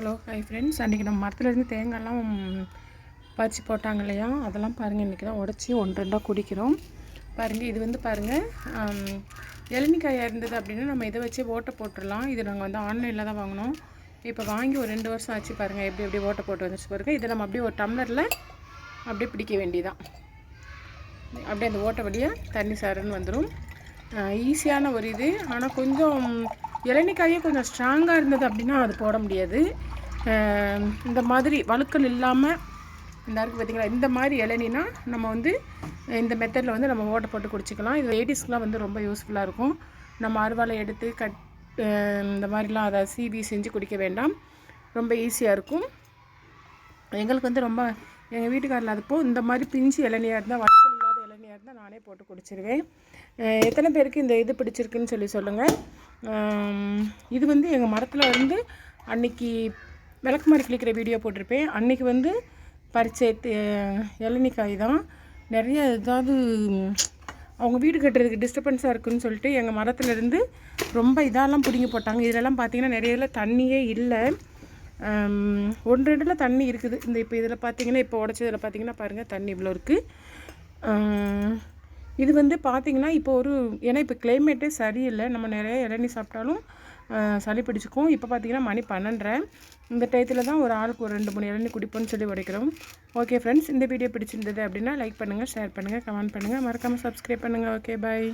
Hello hi friends, அன்றைக்கி நம்ம மரத்துலேருந்து தேங்காய்லாம் பறித்து போட்டாங்க இல்லையா, அதெல்லாம் பாருங்கள். இன்றைக்கி தான் உடச்சி 1-2 குடிக்கிறோம். பாருங்கள், இது வந்து பாருங்கள், இளநிக்காயாக இருந்தது அப்படின்னா நம்ம இதை வச்சு ஓட்டை போட்டுடலாம். இது நாங்கள் வந்து ஆன்லைனில் தான் வாங்கினோம். இப்போ வாங்கி ஒரு 2 வருஷம் ஆச்சு. பாருங்கள் எப்படி ஓட்டை போட்டு வந்துச்சு பாருங்கள். இதை நம்ம அப்படியே ஒரு டம்ளரில் அப்படியே பிடிக்க வேண்டியதான். அப்படியே அந்த ஓட்டை வழியாக தண்ணி சாருன்னு வந்துடும். ஈஸியான ஒரு இது. ஆனால் கொஞ்சம் இளநிக்காயே கொஞ்சம் ஸ்ட்ராங்காக இருந்தது அப்படின்னா அது போட முடியாது. இந்த மாதிரி வழுக்கல் இல்லாமல் இந்த இருக்குது பார்த்திங்களா, இந்த மாதிரி இளநினா நம்ம வந்து இந்த மெத்தடில் வந்து நம்ம ஓட்டை போட்டு குடிச்சிக்கலாம். இது லேடிஸ்க்குலாம் வந்து ரொம்ப யூஸ்ஃபுல்லாக இருக்கும். நம்ம அருவாளை எடுத்து இந்த மாதிரிலாம் அதை சீவி செஞ்சு குடிக்க வேண்டாம். ரொம்ப ஈஸியாக இருக்கும். எங்களுக்கு வந்து ரொம்ப எங்கள் வீட்டுக்காரில் அதுப்போ இந்த மாதிரி பிஞ்சு இளநியாக இருந்தால், வழுக்கல் இல்லாத இளநியாக இருந்தால் நானே போட்டு குடிச்சிருவேன். எத்தனை பேருக்கு இந்த இது பிடிச்சிருக்குன்னு சொல்லுங்கள். இது வந்து எங்கள் மரத்தில் இருந்து அன்றைக்கி விளக்குமாறு கிளிக்கிற வீடியோ போட்டிருப்பேன். அன்றைக்கி வந்து பறிச்ச இளநிக்காய் தான். நிறைய ஏதாவது அவங்க வீடு கட்டுறதுக்கு டிஸ்டர்பன்ஸாக இருக்குதுன்னு சொல்லிட்டு எங்கள் மரத்துலேருந்து ரொம்ப இதெல்லாம் பிடுங்கி போட்டாங்க. இதெல்லாம் பார்த்திங்கன்னா நிறைய இதில் தண்ணியே இல்லை. 1-2 தண்ணி இருக்குது. இப்போ இதில் பார்த்திங்கன்னா, இப்போ உடச்சதில் பார்த்திங்கன்னா பாருங்கள், தண்ணி இவ்வளோ இருக்குது. இது வந்து பார்த்திங்கன்னா இப்போ ஏன்னா இப்போ கிளைமேட்டே சரியில்லை. நம்ம நிறைய இளநீ சாப்பிட்டாலும் சளி பிடிச்சிக்கும். இப்போ பார்த்திங்கன்னா மணி 12:30. இந்த டயத்தில் தான் ஒரு ஆளுக்கு ஒரு 2-3 இளநீ குடிப்போன்னு சொல்லி உடைக்கிறோம். ஓகே ஃப்ரெண்ட்ஸ், இந்த வீடியோ பிடிச்சிருந்தது அப்படின்னா லைக் பண்ணுங்கள், ஷேர் பண்ணுங்கள், கமெண்ட் பண்ணுங்கள், மறக்காமல் சப்ஸ்கிரைப் பண்ணுங்கள். ஓகே, பாய்.